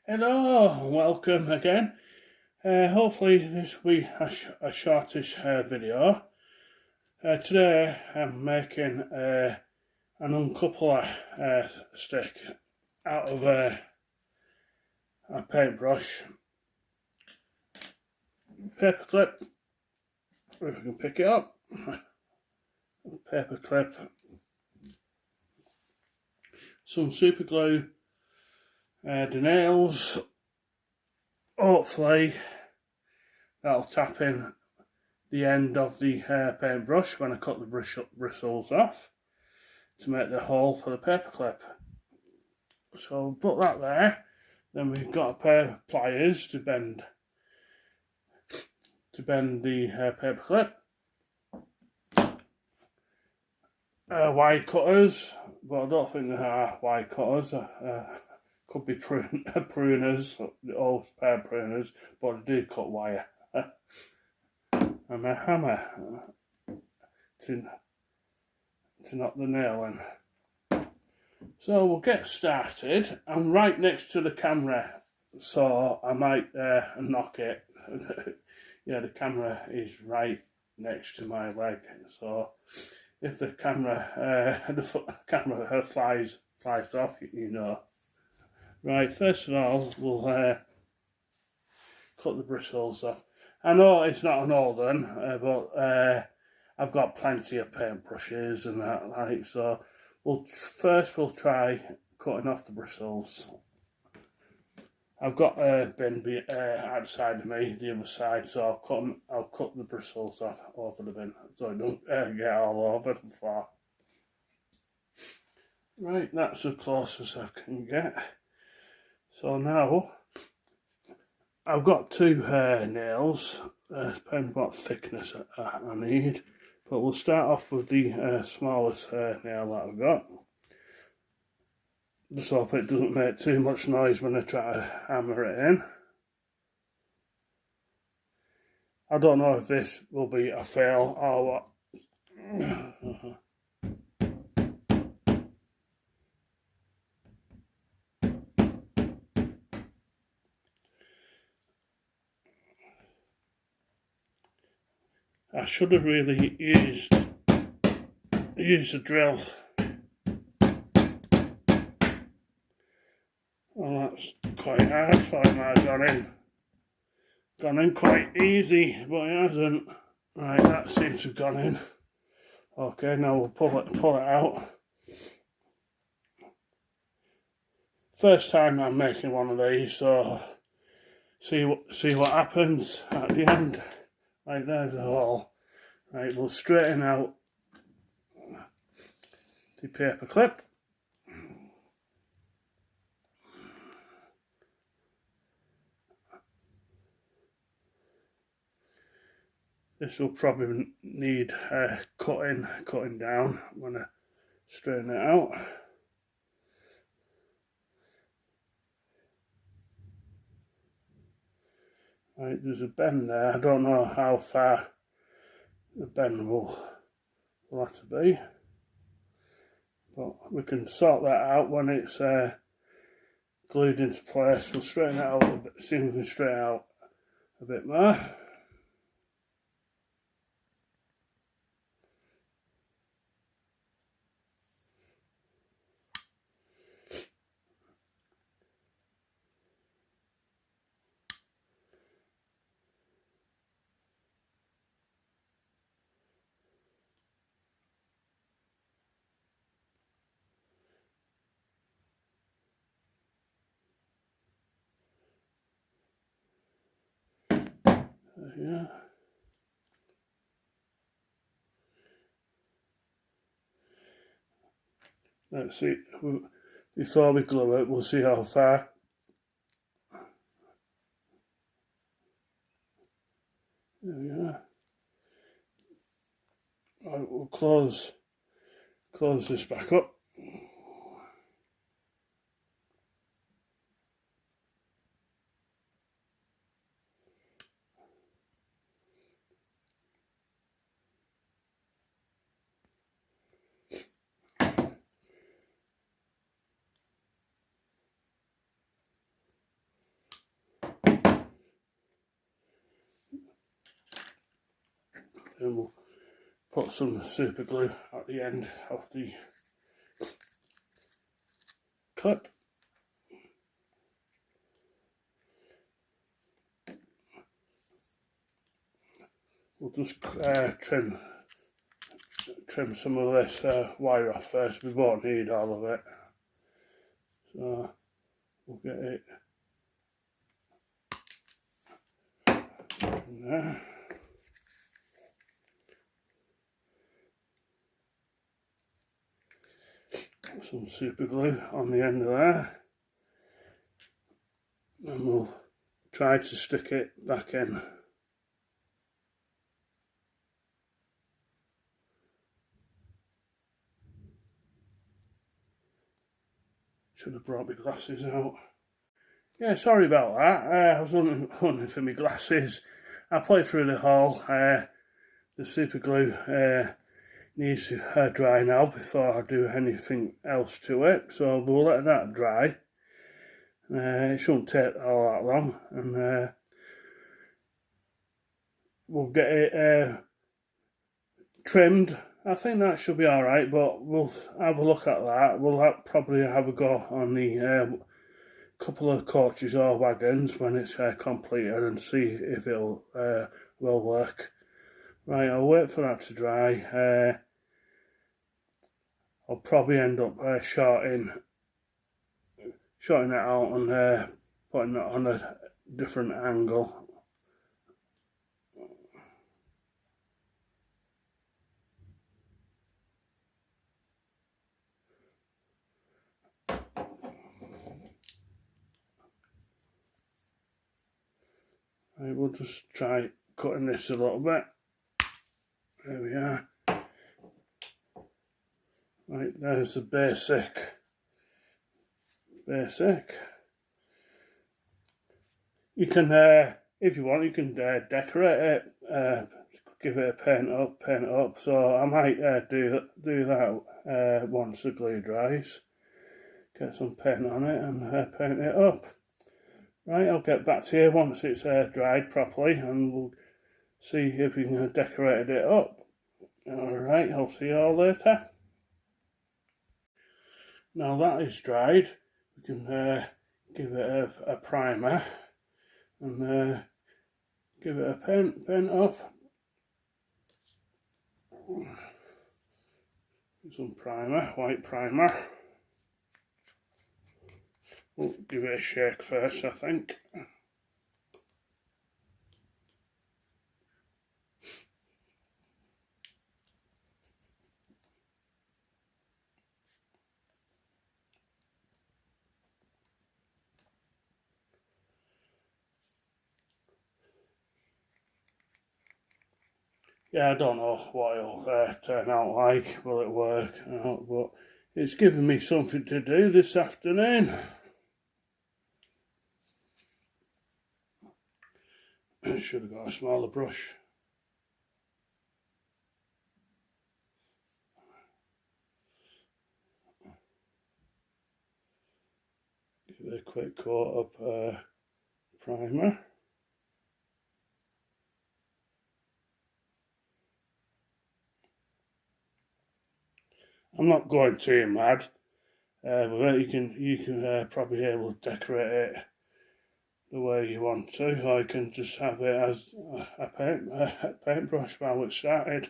Hello, welcome again. Hopefully this will be a shortish video. Today I'm making an uncoupler stick out of a paintbrush. Paper clip, if I can pick it up. Paper clip. Some super glue. The nails. Hopefully that'll tap in the end of the paintbrush when I cut the bristles off to make the hole for the paper clip. So put that there. Then we've got a pair of pliers to bend the paper clip. Wire cutters, but I don't think they are wire cutters. Could be pruners, the old pair of pruners, but I do cut wire. And a hammer to knock the nail in. So we'll get started. I'm right next to the camera, so I might knock it. Yeah, the camera is right next to my leg, so if the camera flies off, you know. Right, first of all, we'll cut the bristles off. I know it's not an old one, but I've got plenty of paintbrushes and that, like, so we'll try cutting off the bristles. I've got a bin outside of me, the other side, so I'll cut the bristles off over the bin so it don't get all over the floor. Right, that's as close as I can get. So now I've got two nails, depending what thickness I need, but we'll start off with the smallest nail that I've got. Just hope it doesn't make too much noise when I try to hammer it in. I don't know if this will be a fail or what. I should have really used a drill. Well, that's quite hard for him. I've gone in quite easy, but it hasn't. Right, that seems to have gone in. Okay, now we'll pull it out. First time I'm making one of these, so see what happens at the end. Right, there's a hole. Right, we'll straighten out the paper clip. This will probably need cutting down when I straighten it out. Right, there's a bend there. I don't know how far the bend will have to be, but we can sort that out when it's glued into place. We'll straighten it out a bit, see if we can straighten out a bit more. Yeah. Let's see, before we glue it, we'll see how far. There we are. Right, we'll close this back up. Then we'll put some super glue at the end of the clip. We'll just trim some of this wire off first. We won't need all of it, so we'll get it from there. Some super glue on the end of there, and we'll try to stick it back in. Should have brought my glasses out. Yeah, sorry about that. I was hunting for my glasses. I played through the hole. The super glue needs to dry now before I do anything else to it. So we'll let that dry. It shouldn't take all that long, and we'll get it trimmed. I think that should be alright, but we'll have a look at that. We'll probably have a go on the couple of coaches or wagons when it's completed and see if it'll will work. Right, I'll wait for that to dry. I'll probably end up shorting it out and putting it on a different angle. Right, we'll just try cutting this a little bit. There we are. Right, there's the basic. You can, if you want, you can decorate it, give it a paint up. So I might do that once the glue dries. Get some paint on it and paint it up. Right, I'll get back to you once it's dried properly, and we'll see if we can decorate it up. Alright, I'll see you all later. Now that is dried, we can give it a primer and give it a paint up. Some primer, white primer. We'll give it a shake first, I think. Yeah, I don't know what it'll turn out like. Will it work? But it's given me something to do this afternoon. I should have got a smaller brush. Give it a quick coat of primer. I'm not going too mad, but you can probably able to decorate it the way you want to, or you can just have it as a paintbrush while it's started.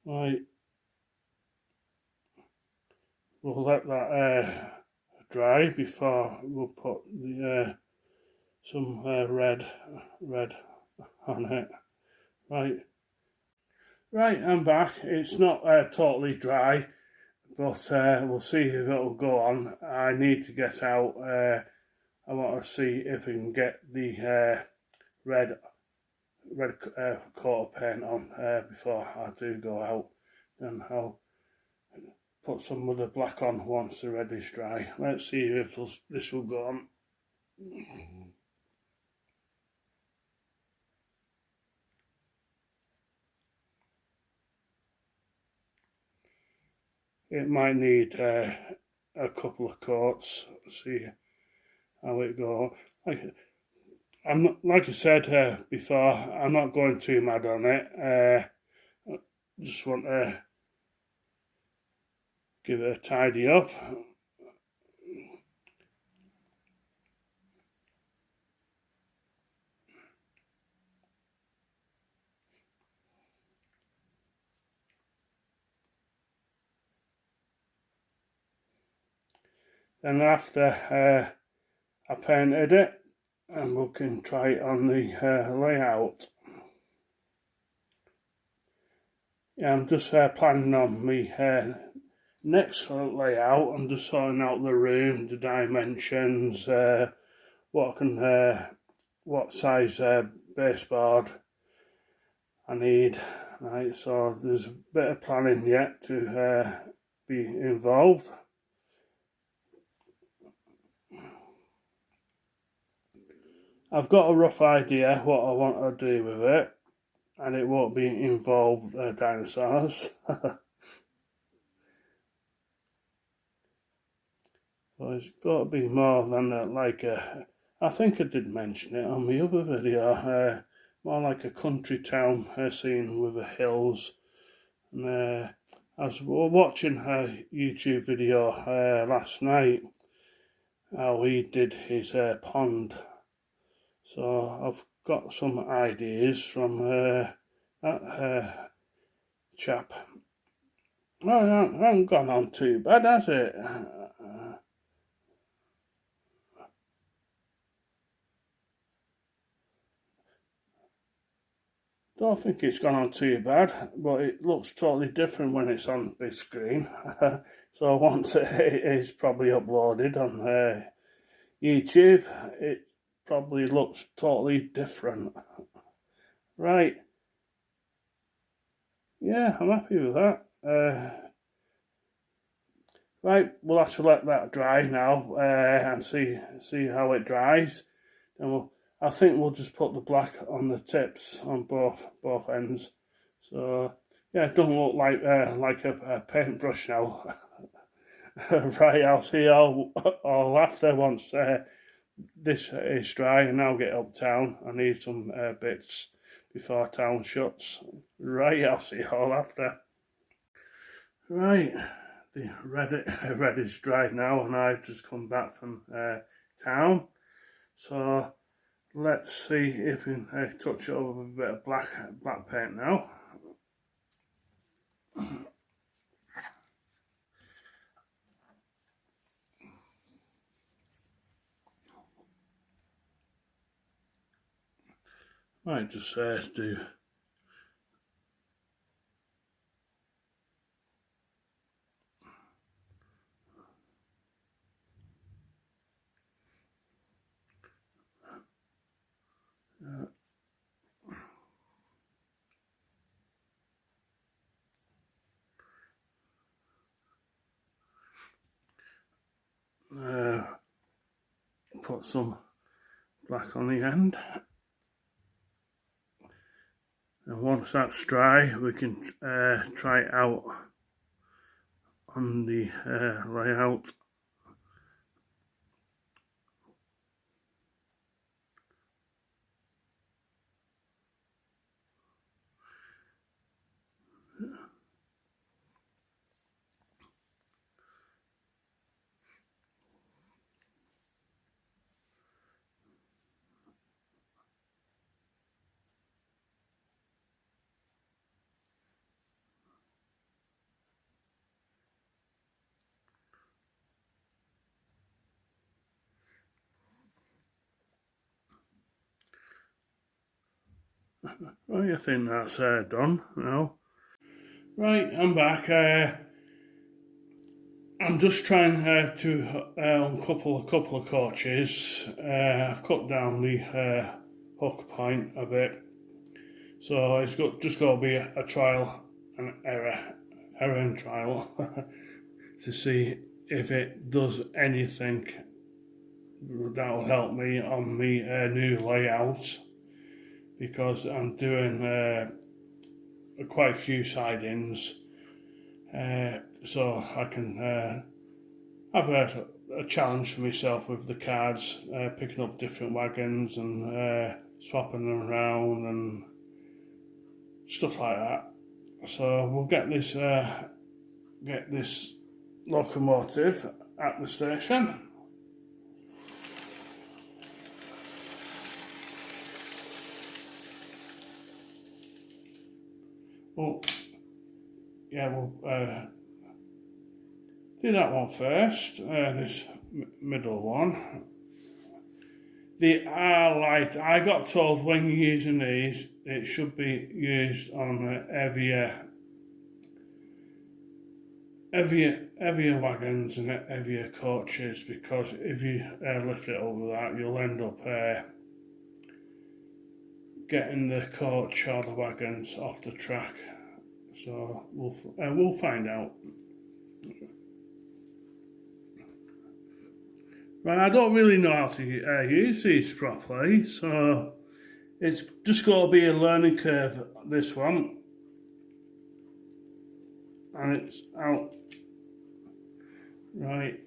Right, we'll let that dry before we'll put the some red on it. Right, I'm back. It's not totally dry, but we'll see if it'll go on. I need to get out. I want to see if we can get the red red coat of paint on before I do go out. Then I'll put some other black on once the red is dry. Let's see if this will go on. It might need a couple of coats. See how it goes. Like I said before, I'm not going too mad on it. Just want to give it a tidy up. Then after I painted it, and we can try it on the layout. Yeah, I'm just planning on my next layout. I'm just sorting out the room, the dimensions, what size baseboard I need. Right, so there's a bit of planning yet to be involved. I've got a rough idea what I want to do with it, and it won't be involved dinosaurs. So it's got to be more than like a. I think I did mention it on the other video. More like a country town scene with the hills. And I was watching a YouTube video last night how he did his pond. So I've got some ideas from that chap. Well, it hasn't gone on too bad, has it? Don't think it's gone on too bad, but it looks totally different when it's on big screen. So once it is probably uploaded on YouTube, it probably looks totally different. Right. Yeah, I'm happy with that. Right, we'll have to let that dry now and see how it dries. And I think we'll just put the black on the tips on both ends. So yeah, it doesn't look like a paintbrush now. Right, I'll see you all after once this is dry, and I'll get uptown. I need some bits before town shuts. Right, I'll see you all after. Right, the red is dry now, and I've just come back from town. So let's see if we can touch it over with a bit of black paint now. Might just do put some black on the end, and once that's dry we can try it out on the layout. Well, I think that's done now. Right, I'm back. I'm just trying to uncouple a couple of coaches. I've cut down the hook point a bit, So it's just got to be a trial and error and trial to see if it does anything that will help me on my new layout, because I'm doing quite a few sidings, so I can have a challenge for myself with the cards, picking up different wagons and swapping them around and stuff like that. So we'll get this locomotive at the station. Well, yeah, we'll do that one first, this middle one. The R light, I got told when you're using these, it should be used on heavier wagons and heavier coaches, because if you lift it over that, you'll end up getting the coach or the wagons off the track. So we'll find out. Right, I don't really know how to use these properly, so it's just got to be a learning curve, this one. And it's out. Right,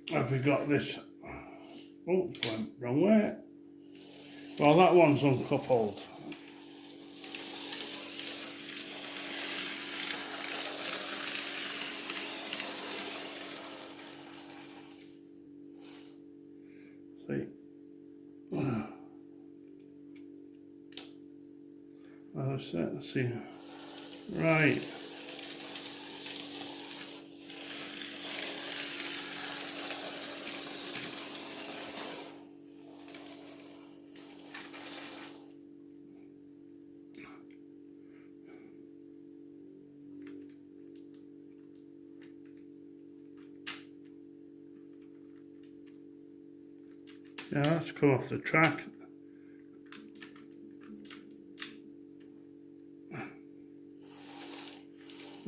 have we got this? Oh, went wrong way. Well, that one's uncoupled. See? Let's see. Right. Yeah, let's come off the track.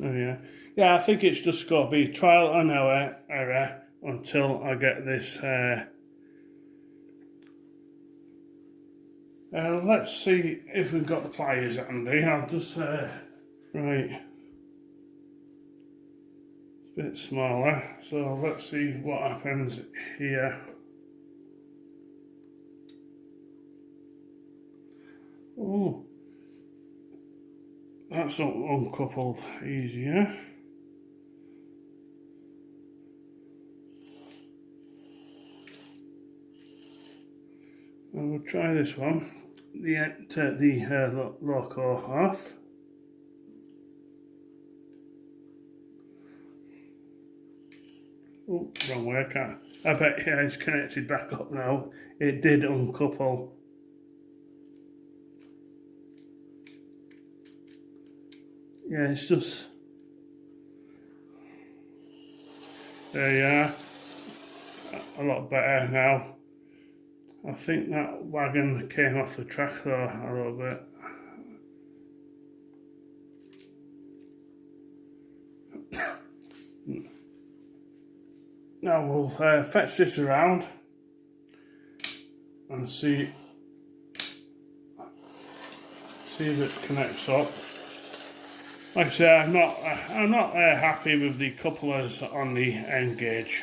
Oh yeah. Yeah, I think it's just got to be trial and error until I get this. Let's see if we've got the pliers handy. I'll just, right. It's a bit smaller, so let's see what happens here. Oh, that's uncoupled easier. And we'll try this one. Take the loco off. Oh, wrong way, I bet yeah, it's connected back up now. It did uncouple. Yeah, it's just, there you are, a lot better now. I think that wagon came off the track though a little bit. Now we'll fetch this around and see if it connects up. Like I say, I'm not happy with the couplers on the end gauge.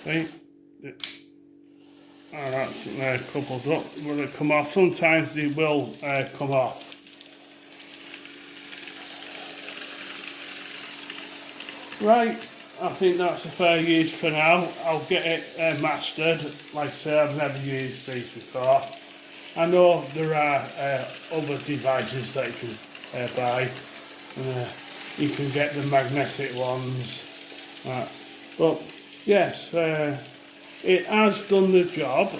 See, that's coupled up. Will they come off? Sometimes they will come off. Right, I think that's a fair use for now. I'll get it mastered. Like I say, I've never used these before. I know there are other devices that you can buy. You can get the magnetic ones. But yes, it has done the job,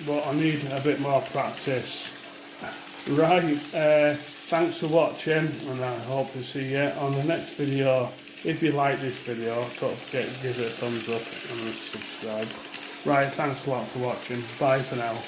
but I need a bit more practice. Right, thanks for watching, and I hope to see you on the next video. If you like this video, don't forget to give it a thumbs up and subscribe. Right, thanks a lot for watching. Bye for now.